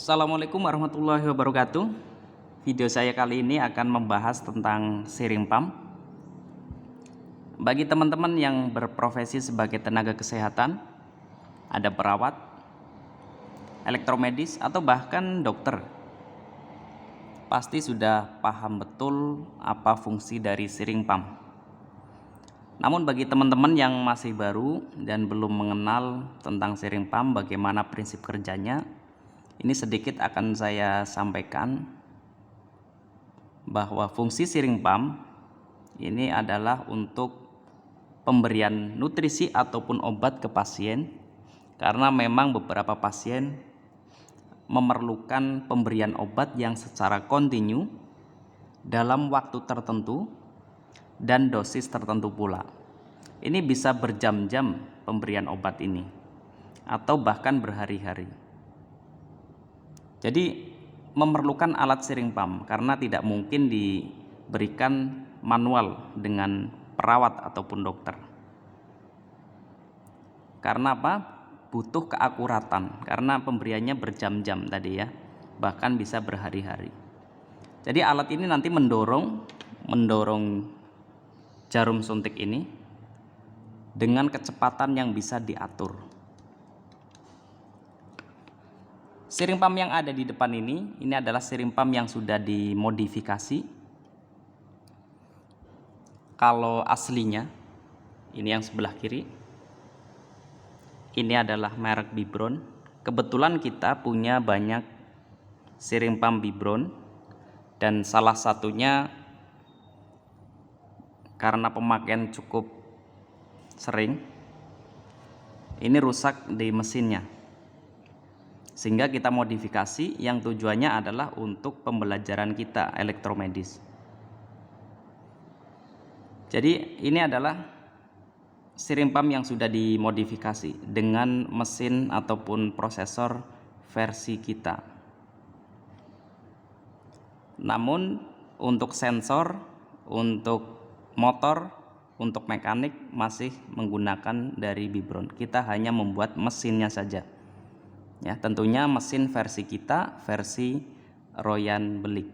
Assalamualaikum warahmatullahi wabarakatuh. Video saya kali ini akan membahas tentang searing pump. Bagi teman-teman yang berprofesi sebagai tenaga kesehatan, ada perawat, elektromedis, atau bahkan dokter, pasti sudah paham betul apa fungsi dari searing pump. Namun bagi teman-teman yang masih baru dan belum mengenal tentang searing pump, bagaimana prinsip kerjanya, ini sedikit akan saya sampaikan bahwa fungsi searing pump ini adalah untuk pemberian nutrisi ataupun obat ke pasien, karena memang beberapa pasien memerlukan pemberian obat yang secara kontinu dalam waktu tertentu dan dosis tertentu pula. Ini bisa berjam-jam pemberian obat ini atau bahkan berhari-hari. Jadi memerlukan alat searing pump karena tidak mungkin diberikan manual dengan perawat ataupun dokter. Karena apa? Butuh keakuratan karena pemberiannya berjam-jam tadi ya, bahkan bisa berhari-hari. Jadi alat ini nanti mendorong jarum suntik ini dengan kecepatan yang bisa diatur. Searing pump yang ada di depan ini adalah searing pump yang sudah dimodifikasi. Kalau aslinya, ini yang sebelah kiri, ini adalah merek Bibron. Kebetulan kita punya banyak searing pump Bibron, dan salah satunya karena pemakaian cukup sering, ini rusak di mesinnya. Sehingga kita modifikasi yang tujuannya adalah untuk pembelajaran kita elektromedis. Jadi ini adalah searing pump yang sudah dimodifikasi dengan mesin ataupun prosesor versi kita. Namun untuk sensor, untuk motor, untuk mekanik masih menggunakan dari Bibron. Kita hanya membuat mesinnya saja. Ya, tentunya mesin versi kita, versi Royan Belik.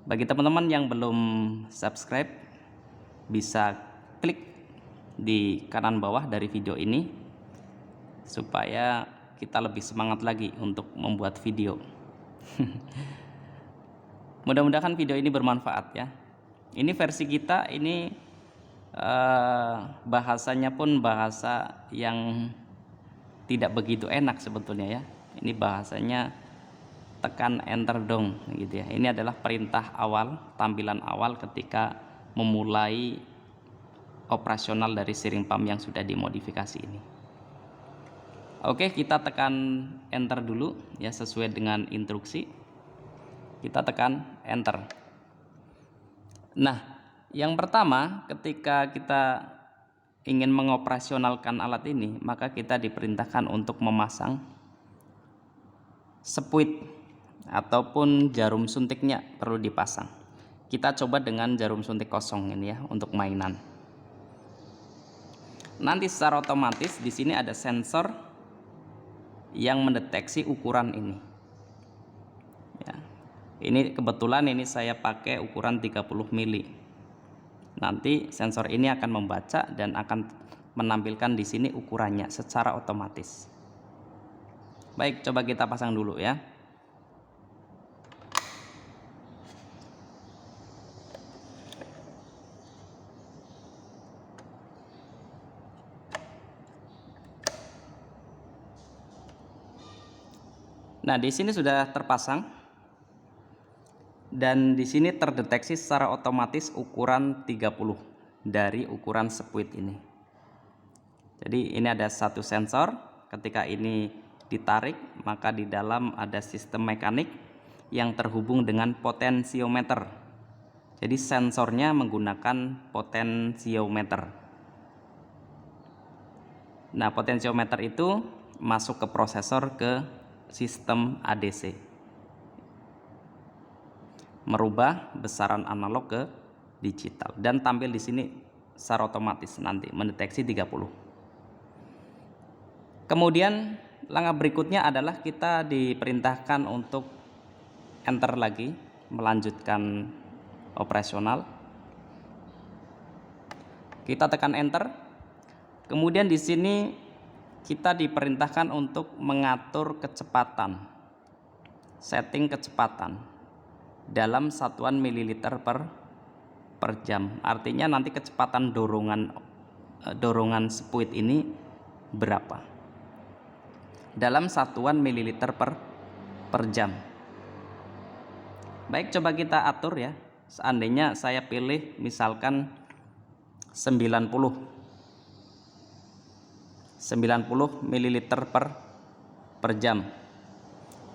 Bagi teman-teman yang belum subscribe, bisa klik di kanan bawah dari video ini supaya kita lebih semangat lagi untuk membuat video. Mudah-mudahan video ini bermanfaat ya. Ini versi kita, ini bahasanya pun bahasa yang tidak begitu enak sebetulnya ya. Ini bahasanya tekan enter dong gitu ya. Ini adalah perintah awal, tampilan awal ketika memulai operasional dari searing pump yang sudah dimodifikasi ini. Oke, kita tekan enter dulu ya, sesuai dengan instruksi. Kita tekan enter. Nah, yang pertama ketika kita ingin mengoperasionalkan alat ini, maka kita diperintahkan untuk memasang sepuit ataupun jarum suntiknya perlu dipasang. Kita coba dengan jarum suntik kosong ini ya, untuk mainan. Nanti secara otomatis di sini ada sensor yang mendeteksi ukuran ini. Ya. Ini kebetulan ini saya pakai ukuran 30 mili. Nanti sensor ini akan membaca dan akan menampilkan di sini ukurannya secara otomatis. Baik, coba kita pasang dulu ya. Nah, di sini sudah terpasang. Dan di sini terdeteksi secara otomatis ukuran 30 dari ukuran sepuit ini. Jadi ini ada satu sensor, ketika ini ditarik maka di dalam ada sistem mekanik yang terhubung dengan potensiometer. Jadi sensornya menggunakan potensiometer. Nah, potensiometer itu masuk ke prosesor, ke sistem ADC. Merubah besaran analog ke digital dan tampil di sini secara otomatis nanti mendeteksi 30. Kemudian langkah berikutnya adalah kita diperintahkan untuk enter lagi, melanjutkan operasional. Kita tekan enter. Kemudian di sini kita diperintahkan untuk mengatur kecepatan, setting kecepatan dalam satuan mililiter per jam. Artinya nanti kecepatan dorongan sepuit ini berapa dalam satuan mililiter per jam. Baik, coba kita atur ya. Seandainya saya pilih misalkan 90 mililiter per jam.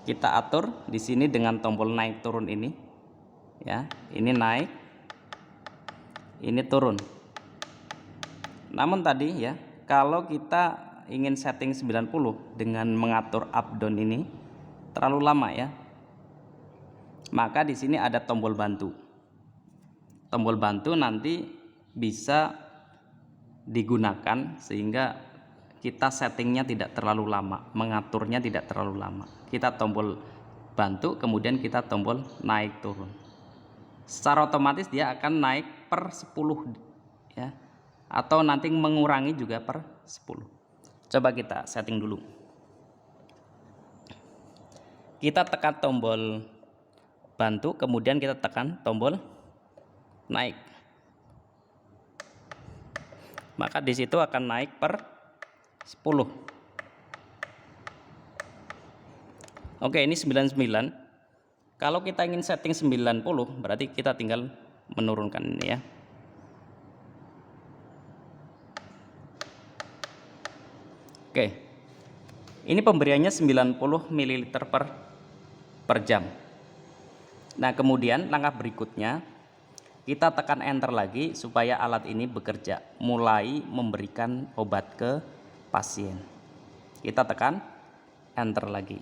Kita atur di sini dengan tombol naik turun ini ya. Ini naik, ini turun. Namun tadi ya, kalau kita ingin setting 90 dengan mengatur up down ini terlalu lama ya. Maka di sini ada tombol bantu. Tombol bantu nanti bisa digunakan sehingga kita settingnya tidak terlalu lama, mengaturnya tidak terlalu lama. Kita tombol bantu, kemudian kita tombol naik turun. Secara otomatis dia akan naik per 10 ya, atau nanti mengurangi juga per 10. Coba kita setting dulu. Kita tekan tombol bantu, kemudian kita tekan tombol naik. Maka di situ akan naik per 10. Oke, ini 99. Kalau kita ingin setting 90, berarti kita tinggal menurunkan ini ya. Oke. Ini pemberiannya 90 ml per jam. Nah, kemudian langkah berikutnya kita tekan enter lagi supaya alat ini bekerja, mulai memberikan obat ke pasien. Kita tekan enter lagi.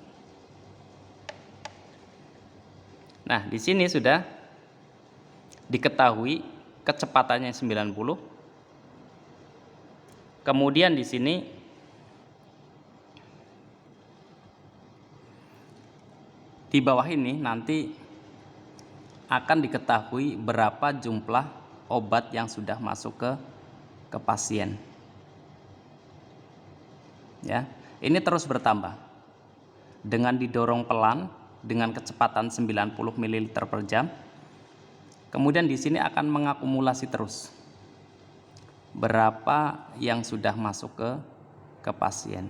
Nah, di sini sudah diketahui kecepatannya 90. Kemudian di sini di bawah ini nanti akan diketahui berapa jumlah obat yang sudah masuk ke pasien. Ya, ini terus bertambah. Dengan didorong pelan dengan kecepatan 90 ml per jam. Kemudian di sini akan mengakumulasi terus berapa yang sudah masuk ke pasien.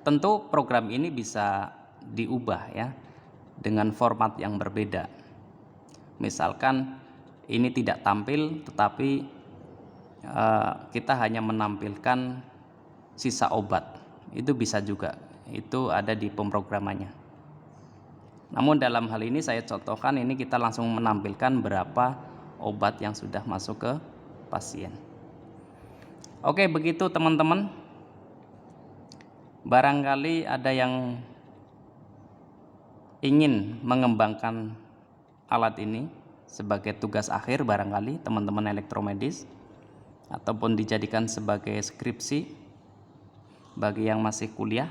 Tentu program ini bisa diubah ya dengan format yang berbeda. Misalkan ini tidak tampil, tetapi kita hanya menampilkan sisa obat, itu bisa juga, itu ada di pemrogramannya. Namun dalam hal ini saya contohkan, ini kita langsung menampilkan berapa obat yang sudah masuk ke pasien. Oke, begitu teman-teman. Barangkali ada yang ingin mengembangkan alat ini sebagai tugas akhir, barangkali teman-teman elektromedis, ataupun dijadikan sebagai skripsi bagi yang masih kuliah.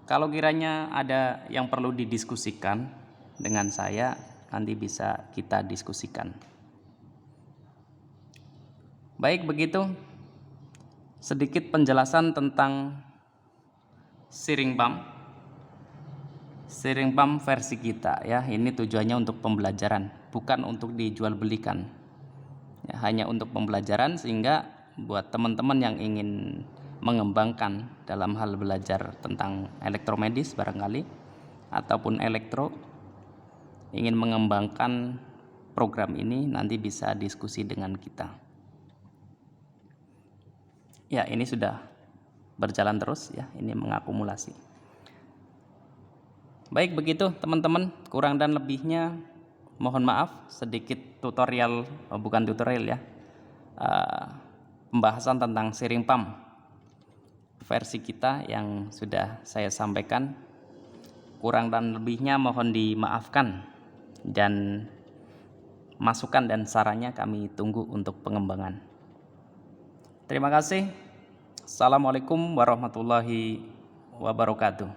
Kalau kiranya ada yang perlu didiskusikan dengan saya, nanti bisa kita diskusikan. Baik, begitu sedikit penjelasan tentang steering pump. Steering pump versi kita ya, ini tujuannya untuk pembelajaran, bukan untuk dijual belikan ya, hanya untuk pembelajaran, sehingga buat teman-teman yang ingin mengembangkan dalam hal belajar tentang elektromedis barangkali, ataupun elektro, ingin mengembangkan program ini, nanti bisa diskusi dengan kita ya. Ini sudah berjalan terus ya, ini mengakumulasi. Baik, begitu teman-teman, kurang dan lebihnya mohon maaf, sedikit tutorial, bukan tutorial ya, pembahasan tentang steering pump versi kita yang sudah saya sampaikan. Kurang dan lebihnya mohon dimaafkan, dan masukan dan sarannya kami tunggu untuk pengembangan. Terima kasih. Assalamualaikum warahmatullahi wabarakatuh.